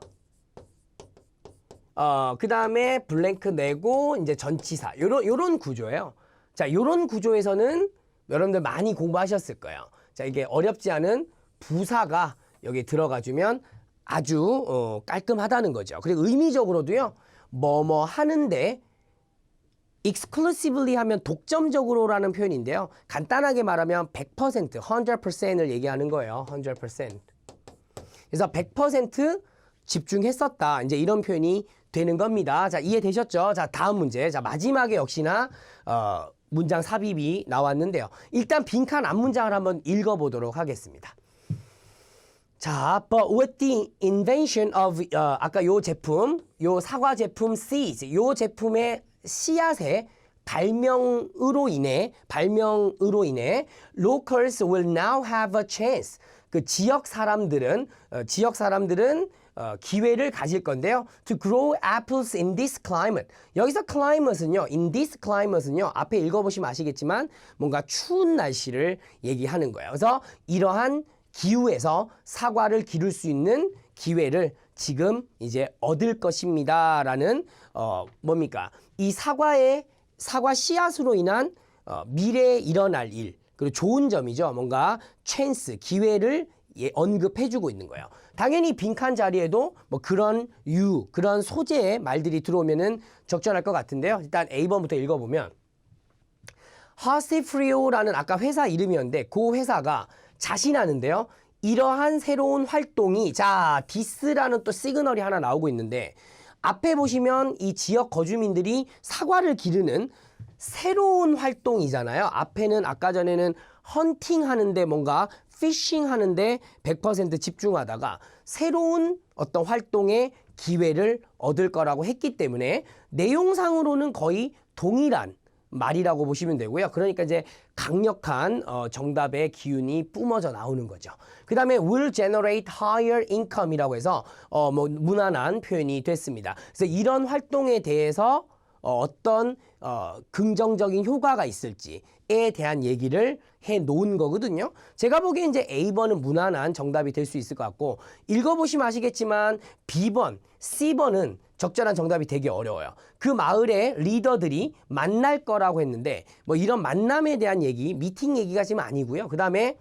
그 다음에 블랭크 내고 이제 전치사 요런 구조예요. 자, 요런 구조에서는 여러분들 많이 공부하셨을 거예요. 자, 이게 어렵지 않은 부사가 여기 들어가주면 아주 깔끔하다는 거죠. 그리고 의미적으로도요. 뭐뭐 하는데 exclusively 하면 독점적으로라는 표현인데요. 간단하게 말하면 100%, 100%를 얘기하는 거예요. 100%. 그래서 100% 집중했었다. 이제 이런 표현이 되는 겁니다. 자, 이해되셨죠? 자, 다음 문제. 자, 마지막에 역시나 문장 삽입이 나왔는데요. 일단 빈칸 앞 문장을 한번 읽어보도록 하겠습니다. 자, but with the invention of 아까 요 제품, 요 사과 제품 seeds, 요 제품의 씨앗의 발명으로 인해 locals will now have a chance. 그 지역 사람들은 기회를 가질 건데요. To grow apples in this climate. 여기서 climate은요. in this climate은요. 앞에 읽어보시면 아시겠지만 뭔가 추운 날씨를 얘기하는 거예요. 그래서 이러한 기후에서 사과를 기를 수 있는 기회를 지금 이제 얻을 것입니다. 라는 뭡니까? 이 사과 씨앗으로 인한 미래에 일어날 일, 그리고 좋은 점이죠. 뭔가 찬스, 기회를 언급해주고 있는 거예요. 당연히 빈칸 자리에도 뭐 그런 소재의 말들이 들어오면은 적절할 것 같은데요. 일단 A번부터 읽어보면 하세프리오라는 아까 회사 이름이었는데 그 회사가 자신하는데요. 이러한 새로운 활동이 자 디스라는 또 시그널이 하나 나오고 있는데 앞에 보시면 이 지역 거주민들이 사과를 기르는 새로운 활동이잖아요. 앞에는 아까 전에는 헌팅 하는데 뭔가 피싱 하는데 100% 집중하다가 새로운 어떤 활동의 기회를 얻을 거라고 했기 때문에 내용상으로는 거의 동일한 말이라고 보시면 되고요. 그러니까 이제 강력한 정답의 기운이 뿜어져 나오는 거죠. 그 다음에 will generate higher income이라고 해서 뭐 무난한 표현이 됐습니다. 그래서 이런 활동에 대해서 어떤 긍정적인 효과가 있을지에 대한 얘기를 해 놓은 거거든요. 제가 보기에 이제 A번은 무난한 정답이 될 수 있을 것 같고 읽어보시면 아시겠지만 B번, C번은 적절한 정답이 되게 어려워요. 그 마을의 리더들이 만날 거라고 했는데 뭐 이런 만남에 대한 얘기, 미팅 얘기가 지금 아니고요. 그 다음에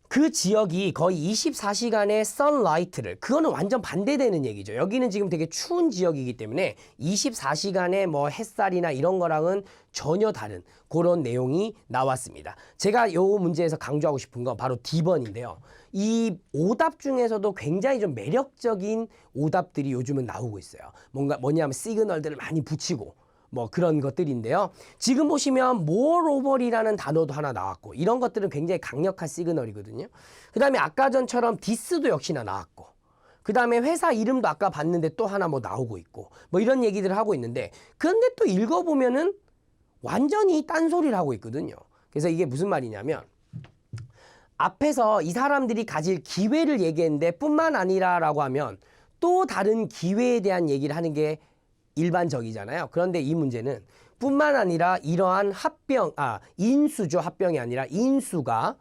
그 지역이 거의 24시간의 선라이트를 그거는 완전 반대되는 얘기죠. 여기는 지금 되게 추운 지역이기 때문에 24시간의 뭐 햇살이나 이런 거랑은 전혀 다른 그런 내용이 나왔습니다. 제가 이 문제에서 강조하고 싶은 건 바로 D번인데요. 이 오답 중에서도 굉장히 좀 매력적인 오답들이 요즘은 나오고 있어요. 뭐냐면 시그널들을 많이 붙이고 뭐 그런 것들인데요. 지금 보시면 moreover이라는 단어도 하나 나왔고 이런 것들은 굉장히 강력한 시그널이거든요. 그 다음에 아까 전처럼 this도 역시나 나왔고 그 다음에 회사 이름도 아까 봤는데 또 하나 뭐 나오고 있고 뭐 이런 얘기들을 하고 있는데 그런데 또 읽어보면은 완전히 딴소리를 하고 있거든요. 그래서 이게 무슨 말이냐면 앞에서 이 사람들이 가질 기회를 얘기했는데 뿐만 아니라라고 하면 또 다른 기회에 대한 얘기를 하는 게 일반적이잖아요. 그런데 이 문제는 뿐만 아니라 이러한 인수죠. 합병이 아니라 인수가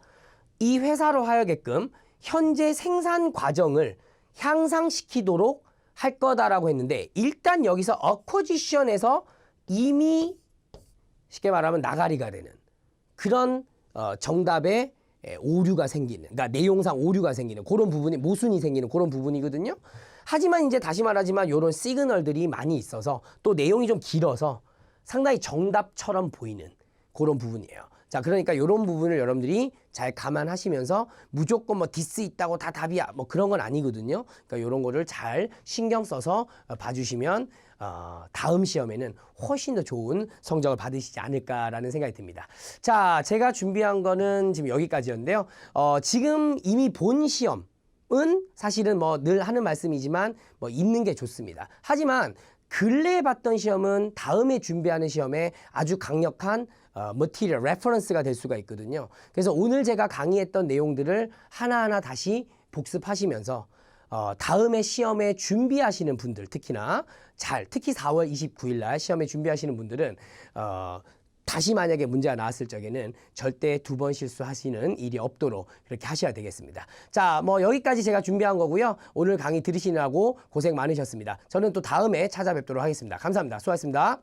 이 회사로 하여금 현재 생산 과정을 향상시키도록 할 거다라고 했는데 일단 여기서 acquisition에서 이미 쉽게 말하면 나가리가 되는 그런 정답에 오류가 생기는, 그러니까 내용상 오류가 생기는 그런 부분이 모순이 생기는 그런 부분이거든요. 하지만 이제 다시 말하지만 이런 시그널들이 많이 있어서 또 내용이 좀 길어서 상당히 정답처럼 보이는 그런 부분이에요. 자, 그러니까 이런 부분을 여러분들이 잘 감안하시면서 무조건 뭐 디스 있다고 다 답이야 뭐 그런 건 아니거든요. 그러니까 이런 거를 잘 신경 써서 봐주시면 다음 시험에는 훨씬 더 좋은 성적을 받으시지 않을까라는 생각이 듭니다. 자, 제가 준비한 거는 지금 여기까지였는데요. 지금 이미 본 시험은 사실은 뭐 늘 하는 말씀이지만 뭐 있는 게 좋습니다. 하지만 근래에 봤던 시험은 다음에 준비하는 시험에 아주 강력한 material, reference가 될 수가 있거든요. 그래서 오늘 제가 강의했던 내용들을 하나하나 다시 복습하시면서 다음에 시험에 준비하시는 분들 특히나 특히 4월 29일 날 시험에 준비하시는 분들은 다시 만약에 문제가 나왔을 적에는 절대 2번 실수하시는 일이 없도록 그렇게 하셔야 되겠습니다. 자, 뭐 여기까지 제가 준비한 거고요. 오늘 강의 들으시느라고 고생 많으셨습니다. 저는 또 다음에 찾아뵙도록 하겠습니다. 감사합니다. 수고하셨습니다.